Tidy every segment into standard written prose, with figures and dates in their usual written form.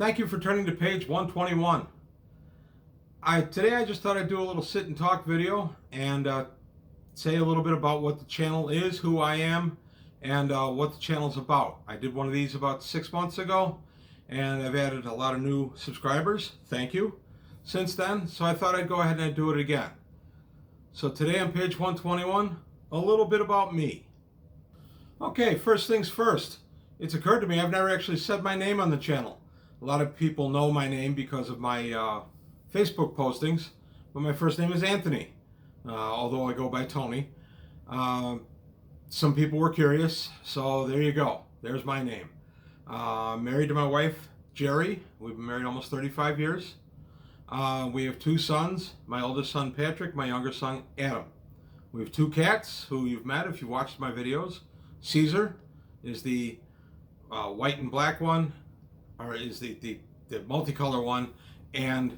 Thank you for turning to page 121. Today I just thought I'd do a little sit and talk video and say a little bit about what the channel is, who I am, and what the channel's about. I did one of these about 6 months ago, and I've added a lot of new subscribers. Thank you. Since then, so I thought I'd go ahead and do it again. So today on page 121, a little bit about me. Okay, first things first. It's occurred to me I've never actually said my name on the channel. A lot of people know my name because of my Facebook postings, but my first name is Anthony, although I go by Tony. Some people were curious, so there you go. There's my name. Married to my wife, Jerry. We've been married almost 35 years. We have two sons, my oldest son, Patrick, my younger son, Adam. We have two cats who you've met if you watched my videos. Caesar is the white and black one, or is the multicolor one, and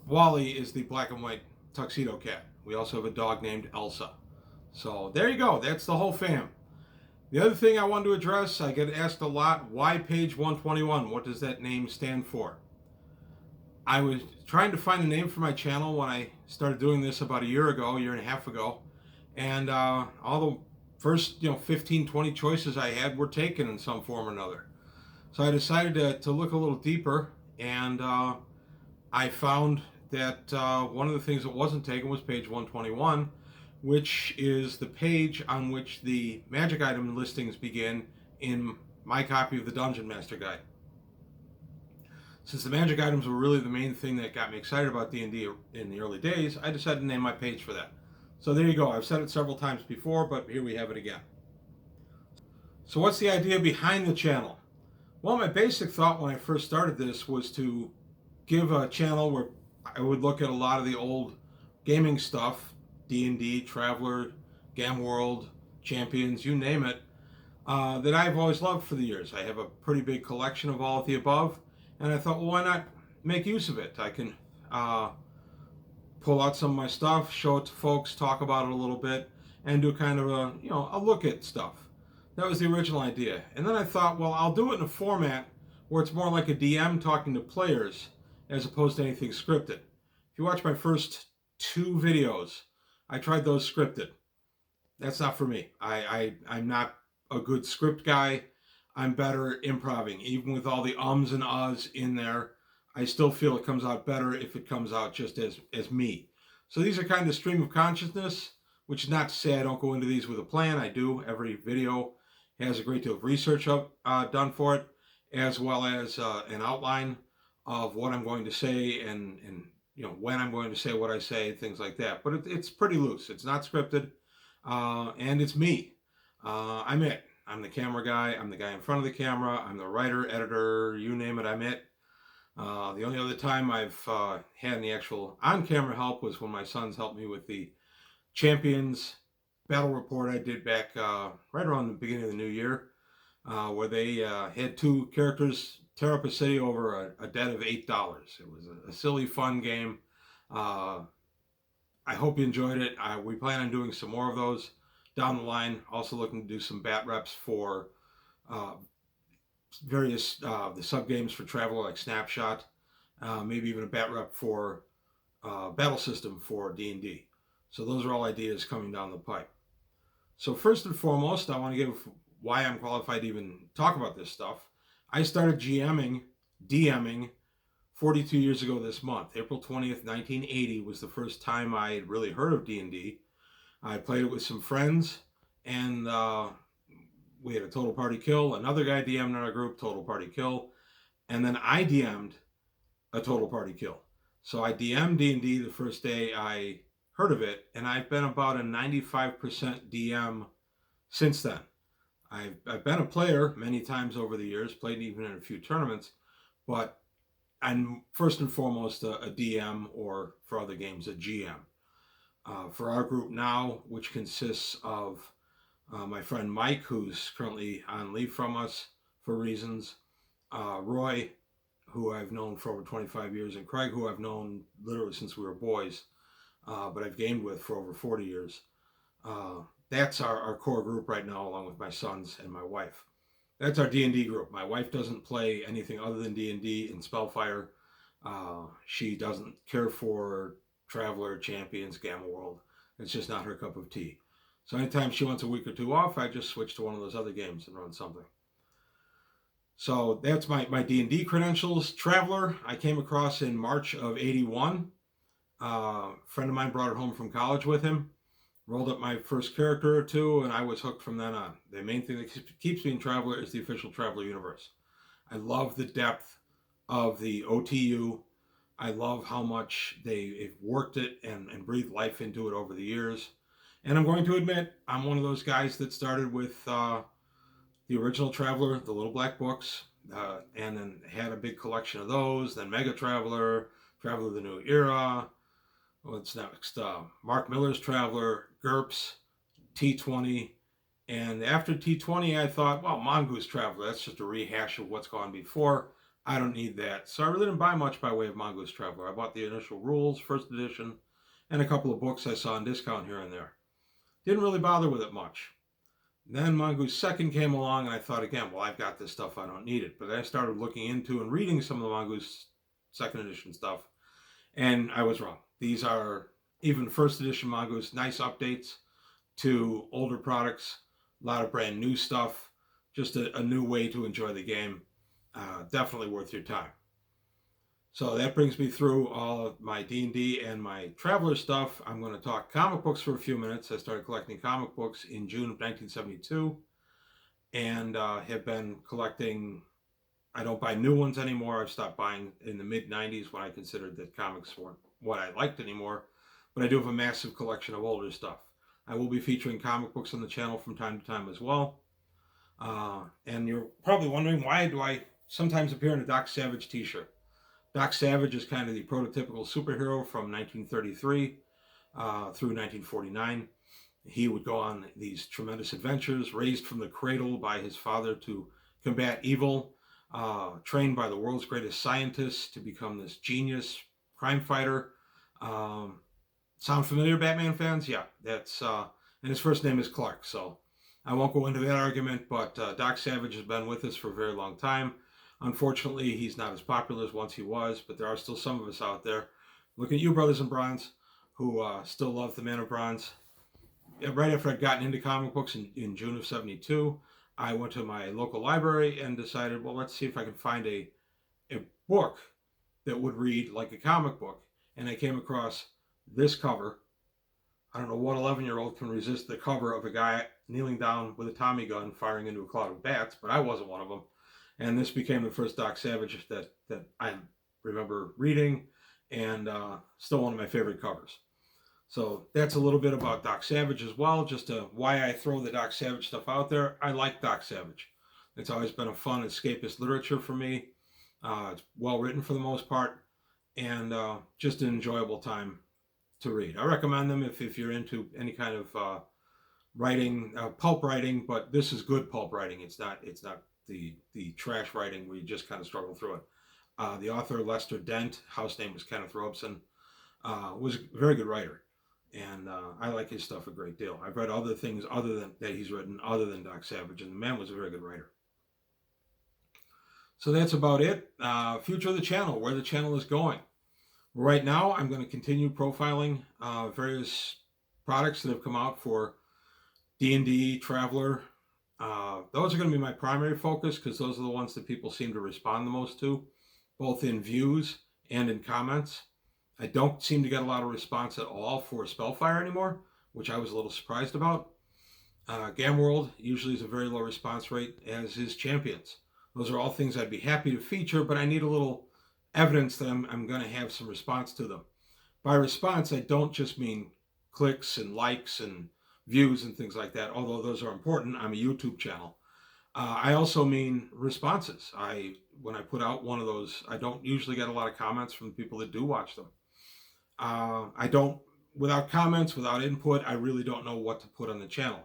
Wally is the black and white tuxedo cat. We also have a dog named Elsa. So there you go. That's the whole fam. The other thing I wanted to address, I get asked a lot, why page 121? What does that name stand for? I was trying to find a name for my channel when I started doing this about a year and a half ago. And all the first 15, 20 choices I had were taken in some form or another. So I decided to look a little deeper, and I found that one of the things that wasn't taken was page 121, which is the page on which the magic item listings begin in my copy of the Dungeon Master Guide. Since the magic items were really the main thing that got me excited about D&D in the early days, I decided to name my page for that. So there you go. I've said it several times before, but here we have it again. So what's the idea behind the channel? Well, my basic thought when I first started this was to give a channel where I would look at a lot of the old gaming stuff, D&D, Traveler, Gam World, Champions, you name it, that I've always loved for the years. I have a pretty big collection of all of the above, and I thought, well, why not make use of it? I can pull out some of my stuff, show it to folks, talk about it a little bit, and do kind of a look at stuff. That was the original idea. And then I thought, well, I'll do it in a format where it's more like a DM talking to players as opposed to anything scripted. If you watch my first two videos, I tried those scripted. That's not for me. I'm not a good script guy. I'm better improving. Even with all the ums and ahs in there, I still feel it comes out better if it comes out just as me. So these are kind of stream of consciousness, which is not to say I don't go into these with a plan. I do. Every video has a great deal of research done for it, as well as an outline of what I'm going to say and when I'm going to say what I say, things like that. But it's pretty loose. It's not scripted, and it's me. I'm it. I'm the camera guy. I'm the guy in front of the camera. I'm the writer, editor, you name it, I'm it. The only other time I've had any actual on-camera help was when my sons helped me with the Champions battle report I did back right around the beginning of the new year, where they had two characters tear up a city over a debt of $8. It was a silly, fun game. I hope you enjoyed it. We plan on doing some more of those down the line. Also looking to do some bat reps for various the sub games for Traveler, like Snapshot. Maybe even a bat rep for Battle System for D&D. So those are all ideas coming down the pipe. So first and foremost, I want to give why I'm qualified to even talk about this stuff. I started DMing 42 years ago this month. April 20th, 1980 was the first time I had really heard of D&D. I played it with some friends, and we had a total party kill. Another guy DM'd in our group, total party kill. And then I DM'd a total party kill. So I DM'd D&D the first day I heard of it, and I've been about a 95% DM since then. I've been a player many times over the years, played even in a few tournaments, but I'm first and foremost a DM, or for other games, a GM. For our group now, which consists of my friend Mike, who's currently on leave from us for reasons, Roy, who I've known for over 25 years, and Craig, who I've known literally since we were boys, but I've gamed with for over 40 years. That's our core group right now, along with my sons and my wife. That's our D&D group. My wife doesn't play anything other than D&D and Spellfire. She doesn't care for Traveler, Champions, Gamma World. It's just not her cup of tea. So anytime she wants a week or two off, I just switch to one of those other games and run something. So that's my D&D credentials. Traveler, I came across in March of '81. A friend of mine brought it home from college with him. Rolled up my first character or two, and I was hooked from then on. The main thing that keeps me in Traveler is the official Traveler universe. I love the depth of the OTU. I love how much they've worked it and breathed life into it over the years. And I'm going to admit, I'm one of those guys that started with the original Traveler, the little black books, and then had a big collection of those. Then Mega Traveler, Traveler of the New Era. What's next? Mark Miller's Traveler, GURPS, T20. And after T20, I thought, well, Mongoose Traveler, that's just a rehash of what's gone before. I don't need that. So I really didn't buy much by way of Mongoose Traveler. I bought the initial rules, first edition, and a couple of books I saw on discount here and there. Didn't really bother with it much. Then Mongoose Second came along, and I thought again, well, I've got this stuff, I don't need it. But I started looking into and reading some of the Mongoose Second Edition stuff, and I was wrong. These are, even first edition Mongoose, nice updates to older products, a lot of brand new stuff, just a new way to enjoy the game. Definitely worth your time. So that brings me through all of my D&D and my Traveler stuff. I'm going to talk comic books for a few minutes. I started collecting comic books in June of 1972 and have been collecting. I don't buy new ones anymore. I've stopped buying in the mid-90s when I considered that comics weren't what I liked anymore. But I do have a massive collection of older stuff. I will be featuring comic books on the channel from time to time as well. And you're probably wondering, why do I sometimes appear in a Doc Savage t-shirt? Doc Savage is kind of the prototypical superhero from 1933 through 1949. He would go on these tremendous adventures, raised from the cradle by his father to combat evil, trained by the world's greatest scientists to become this genius crime fighter. Sound familiar, Batman fans? Yeah, that's and his first name is Clark, so I won't go into that argument, but Doc Savage has been with us for a very long time. Unfortunately, he's not as popular as once he was, but there are still some of us out there. Look at you, Brothers in Bronze, who still love the Man of Bronze. Right after I'd gotten into comic books in June of '72, I went to my local library and decided, well, let's see if I can find a book that would read like a comic book. And I came across this cover. I don't know what 11-year-old can resist the cover of a guy kneeling down with a Tommy gun firing into a cloud of bats, but I wasn't one of them. And this became the first Doc Savage that I remember reading, and still one of my favorite covers. So that's a little bit about Doc Savage as well, just why I throw the Doc Savage stuff out there. I like Doc Savage. It's always been a fun escapist literature for me. It's well written for the most part, and just an enjoyable time to read. I recommend them if you're into any kind of writing, pulp writing, but this is good pulp writing. It's not the trash writing where you just kind of struggle through it. The author, Lester Dent, house name was Kenneth Robeson, was a very good writer. And I like his stuff a great deal. I've read other things that he's written other than Doc Savage, and the man was a very good writer. So that's about it. Future of the channel, where the channel is going. Right now, I'm going to continue profiling various products that have come out for D&D, Traveler. Those are going to be my primary focus because those are the ones that people seem to respond the most to, both in views and in comments. I don't seem to get a lot of response at all for Spellfire anymore, which I was a little surprised about. Gamma World usually is a very low response rate, as is Champions. Those are all things I'd be happy to feature, but I need a little evidence that I'm going to have some response to them. By response, I don't just mean clicks and likes and views and things like that, although those are important. I'm a YouTube channel. I also mean responses. When I put out one of those, I don't usually get a lot of comments from people that do watch them. Without comments, without input, I really don't know what to put on the channel.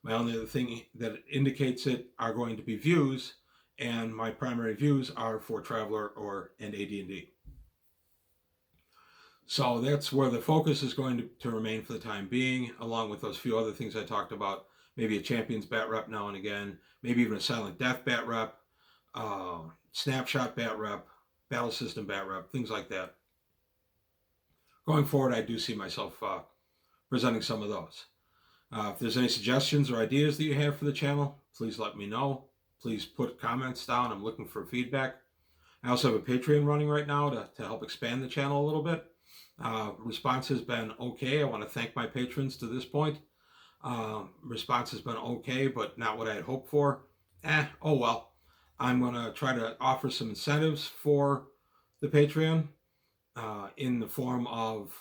My only other thing that indicates it are going to be views, and my primary views are for Traveler and AD&D. So that's where the focus is going to remain for the time being, along with those few other things I talked about. maybe a Champions bat rep now and again, maybe even a Silent Death bat rep, Snapshot bat rep, Battle System bat rep, things like that. Going forward, I do see myself presenting some of those. If there's any suggestions or ideas that you have for the channel, please let me know. Please put comments down. I'm looking for feedback. I also have a Patreon running right now to help expand the channel a little bit. Response has been okay. I want to thank my patrons to this point. Response has been okay, but not what I had hoped for. Oh well. I'm going to try to offer some incentives for the Patreon in the form of,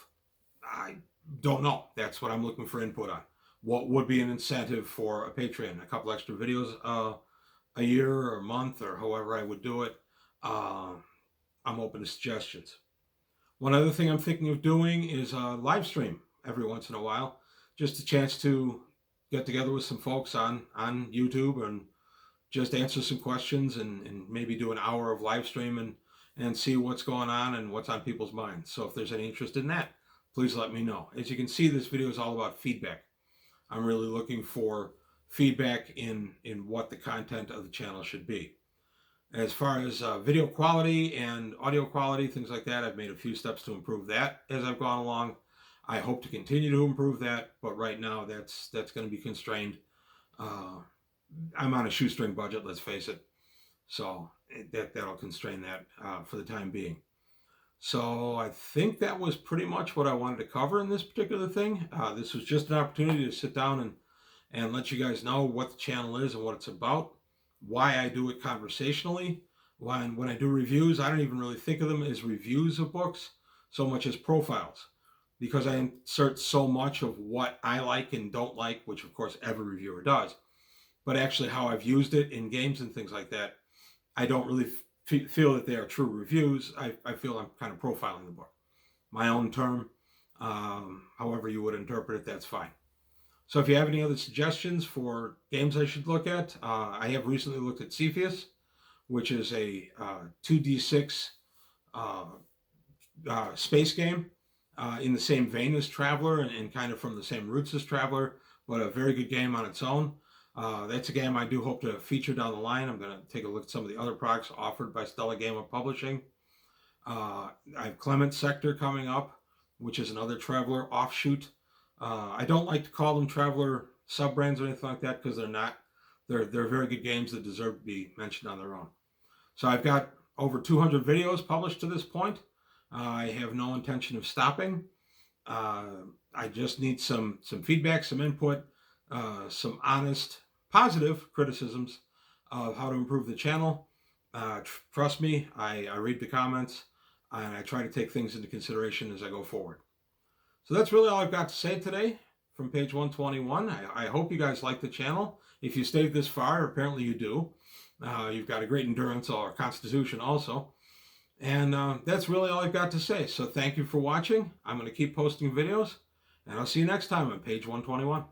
I don't know. That's what I'm looking for input on. What would be an incentive for a Patreon? A couple extra videos a year or a month or however I would do it. I'm open to suggestions. One other thing I'm thinking of doing is a live stream every once in a while. Just a chance to get together with some folks on YouTube and just answer some questions and maybe do an hour of live stream and see what's going on and what's on people's minds. So if there's any interest in that, please let me know. As you can see, this video is all about feedback. I'm really looking for feedback in what the content of the channel should be. As far as video quality and audio quality, things like that, I've made a few steps to improve that as I've gone along. I hope to continue to improve that, but right now that's going to be constrained. I'm on a shoestring budget, let's face it. So that'll constrain that for the time being. So I think that was pretty much what I wanted to cover in this particular thing. This was just an opportunity to sit down and let you guys know what the channel is and what it's about, why I do it conversationally. When I do reviews, I don't even really think of them as reviews of books so much as profiles, because I insert so much of what I like and don't like, which of course every reviewer does, but actually how I've used it in games and things like that. I don't really feel that they are true reviews. I feel I'm kind of profiling the book. My own term, however you would interpret it, that's fine. So if you have any other suggestions for games I should look at, I have recently looked at Cepheus, which is a 2d6 space game in the same vein as Traveller and kind of from the same roots as Traveller, but a very good game on its own. That's a game I do hope to feature down the line. I'm going to take a look at some of the other products offered by Stella Gamer Publishing. I have Clement Sector coming up, which is another Traveller offshoot. I don't like to call them Traveller sub-brands or anything like that because they're not. They're very good games that deserve to be mentioned on their own. So I've got over 200 videos published to this point. I have no intention of stopping. I just need some feedback, some input, some honest, positive criticisms of how to improve the channel. Trust me, I read the comments and I try to take things into consideration as I go forward. So that's really all I've got to say today from Page 121. I hope you guys like the channel. If you stayed this far, apparently you do. You've got a great endurance or constitution also. And that's really all I've got to say. So thank you for watching. I'm going to keep posting videos, and I'll see you next time on Page 121.